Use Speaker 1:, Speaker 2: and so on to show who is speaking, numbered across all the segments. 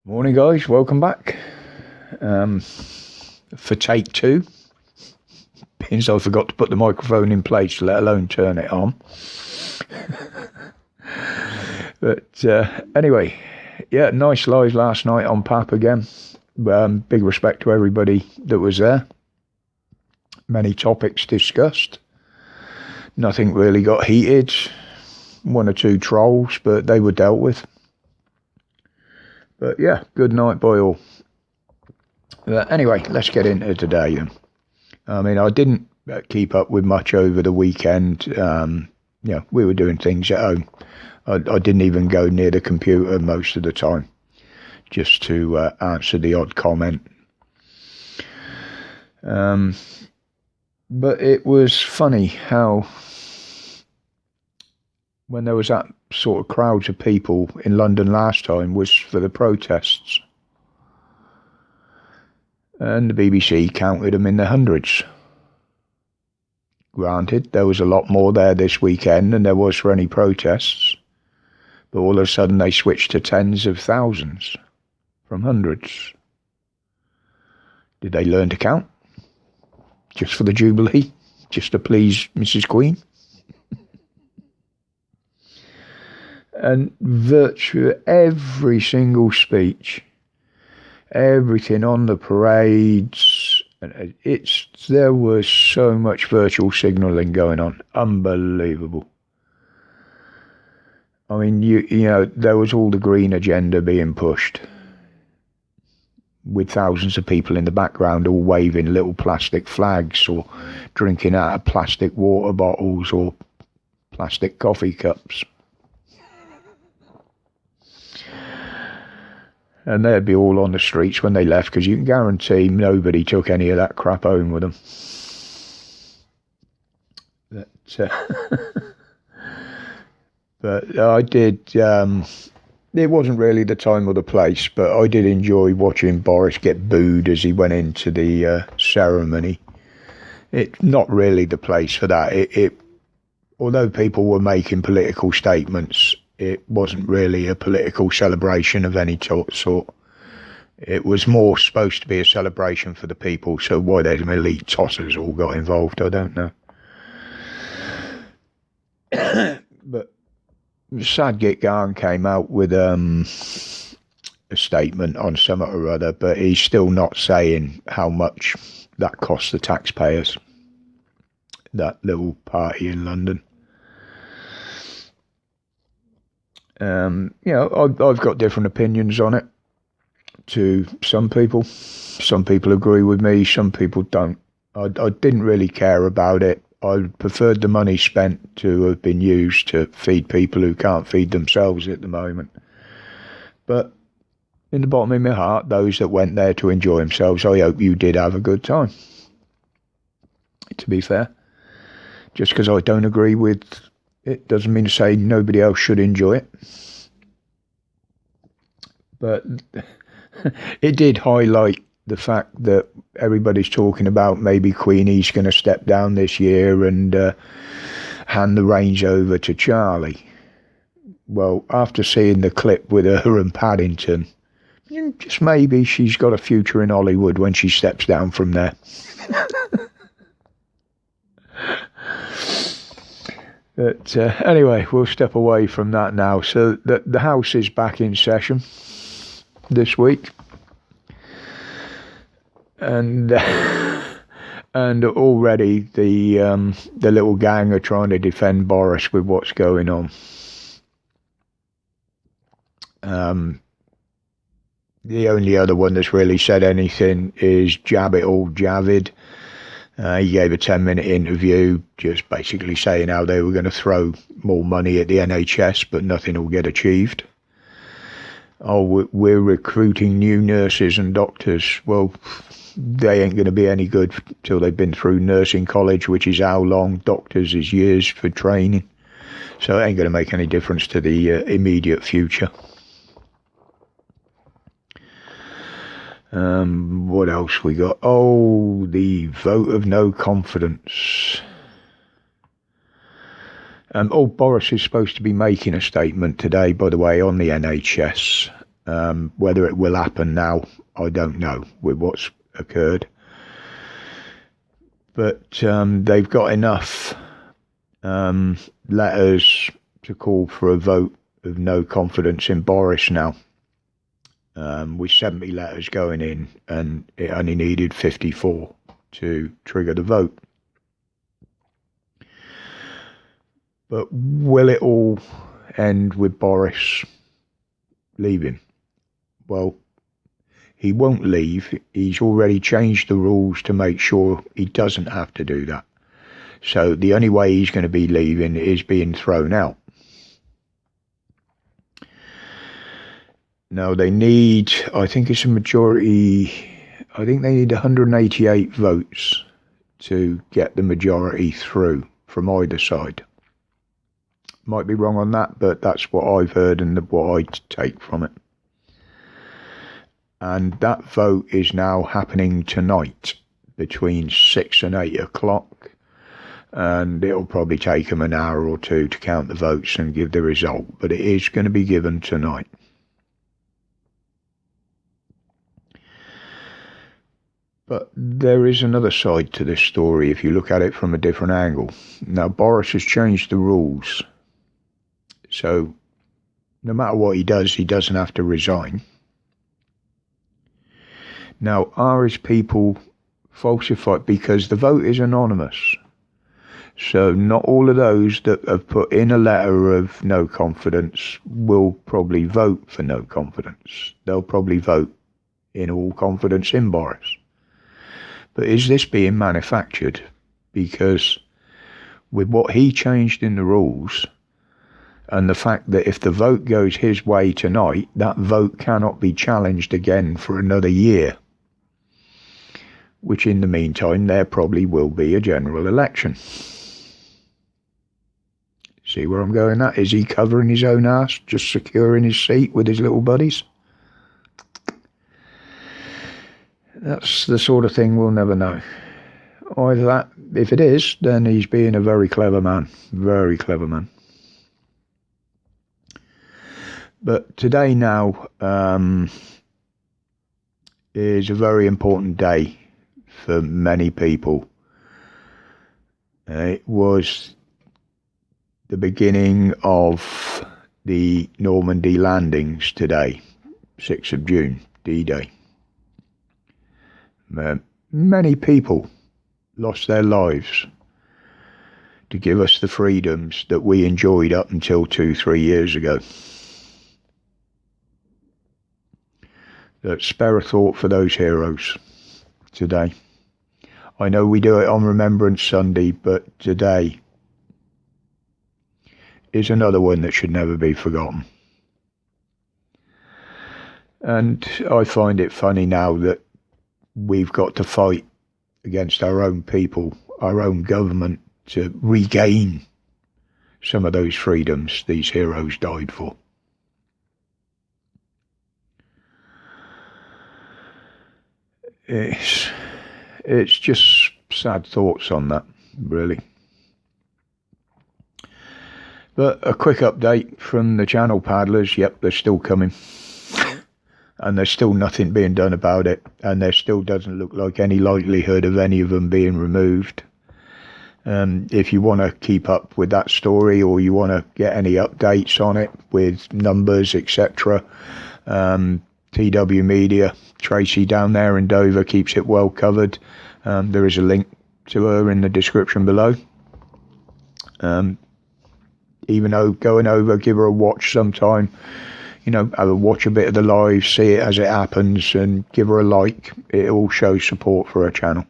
Speaker 1: Morning, guys. Welcome back for take two. Since I forgot to put the microphone in place, let alone turn it on. But anyway, yeah, nice live last night on PAP again. Big respect to everybody that was there. Many topics discussed. Nothing really got heated. One or two trolls, but they were dealt with. But yeah, good night by all. Anyway, let's get into today then. I mean, I didn't keep up with much over the weekend. We were doing things at home. I didn't even go near the computer most of the time, just to answer the odd comment. But it was funny how when there was that sort of crowds of people in London last time was for the protests. And the BBC counted them in the hundreds. Granted, there was a lot more there this weekend than there was for any protests. But all of a sudden they switched to tens of thousands from hundreds. Did they learn to count? Just for the Jubilee? Just to please Mrs. Queen? And virtually every single speech, everything on the parades, there was so much virtual signalling going on. Unbelievable. I mean, you know, there was all the green agenda being pushed, with thousands of people in the background all waving little plastic flags or drinking out of plastic water bottles or plastic coffee cups. And they'd be all on the streets when they left, because you can guarantee nobody took any of that crap home with them. But I did, it wasn't really the time or the place, but I did enjoy watching Boris get booed as he went into the ceremony. It's not really the place for that. Although people were making political statements, it wasn't really a political celebration of any sort. It was more supposed to be a celebration for the people, so why them elite tossers all got involved, I don't know. But Sadgit Khan came out with a statement on something or other, but he's still not saying how much that costs the taxpayers, that little party in London. I've got different opinions on it to some people. Some people agree with me, some people don't. I didn't really care about it. I preferred the money spent to have been used to feed people who can't feed themselves at the moment. But in the bottom of my heart, those that went there to enjoy themselves, I hope you did have a good time. To be fair, just because I don't agree with it doesn't mean to say nobody else should enjoy it. But it did highlight the fact that everybody's talking about maybe Queenie's going to step down this year and hand the reins over to Charlie. Well, after seeing the clip with her and Paddington, just maybe she's got a future in Hollywood when she steps down from there. But anyway, we'll step away from that now. So the House is back in session this week, and already the little gang are trying to defend Boris with what's going on. The only other one that's really said anything is Javid. He gave a 10-minute interview just basically saying how they were going to throw more money at the NHS, but nothing will get achieved. Oh, we're recruiting new nurses and doctors. Well, they ain't going to be any good till they've been through nursing college, which is how long? Doctors is years for training. So it ain't going to make any difference to the immediate future. What else we got? Oh, the vote of no confidence. Boris is supposed to be making a statement today, by the way, on the NHS. Whether it will happen now, I don't know with what's occurred. But they've got enough letters to call for a vote of no confidence in Boris now. With 70 letters going in, and it only needed 54 to trigger the vote. But will it all end with Boris leaving? Well, he won't leave. He's already changed the rules to make sure he doesn't have to do that. So the only way he's going to be leaving is being thrown out. Now they need, I think it's a majority, I think they need 188 votes to get the majority through from either side. Might be wrong on that, but that's what I've heard and what I take from it. And that vote is now happening tonight between 6 and 8 o'clock. And it'll probably take them an hour or two to count the votes and give the result. But it is going to be given tonight. But there is another side to this story if you look at it from a different angle. Now, Boris has changed the rules. So, no matter what he doesn't have to resign. Now, are his people falsified? Because the vote is anonymous. So, not all of those that have put in a letter of no confidence will probably vote for no confidence. They'll probably vote in all confidence in Boris. But is this being manufactured? Because with what he changed in the rules, and the fact that if the vote goes his way tonight, that vote cannot be challenged again for another year. Which in the meantime, there probably will be a general election. See where I'm going at? Is he covering his own ass, just securing his seat with his little buddies? That's the sort of thing we'll never know. Either that, if it is, then he's being a very clever man. Very clever man. But today now is a very important day for many people. It was the beginning of the Normandy landings today, 6th of June, D-Day. Many people lost their lives to give us the freedoms that we enjoyed up until 2-3 years ago. Spare a thought for those heroes today. I know we do it on Remembrance Sunday, but today is another one that should never be forgotten. And I find it funny now that we've got to fight against our own people, our own government, to regain some of those freedoms these heroes died for. It's just sad thoughts on that, really. But a quick update from the channel paddlers. Yep, they're still coming. And there's still nothing being done about it. And there still doesn't look like any likelihood of any of them being removed. If you want to keep up with that story, or you want to get any updates on it with numbers, etc., TW Media, Tracy down there in Dover keeps it well covered. There is a link to her in the description below. Even though going over, give her a watch sometime. You know, have a watch a bit of the live, see it as it happens, and give her a like. It all shows support for her channel.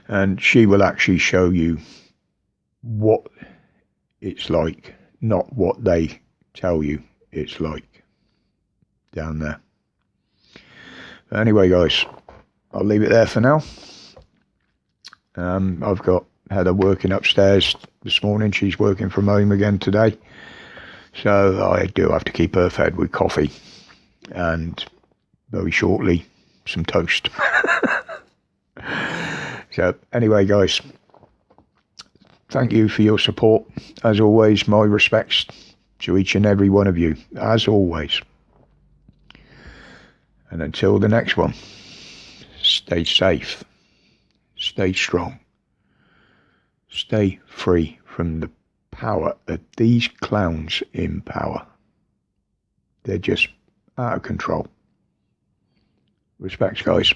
Speaker 1: And she will actually show you what it's like, not what they tell you it's like down there. But anyway, guys, I'll leave it there for now. I've got Heather working upstairs this morning. She's working from home again today. So I do have to keep her fed with coffee and very shortly some toast. So anyway, guys, thank you for your support. As always, my respects to each and every one of you, as always. And until the next one, stay safe, stay strong, stay free from the power of these clowns in power. They're just out of control. Respects, guys.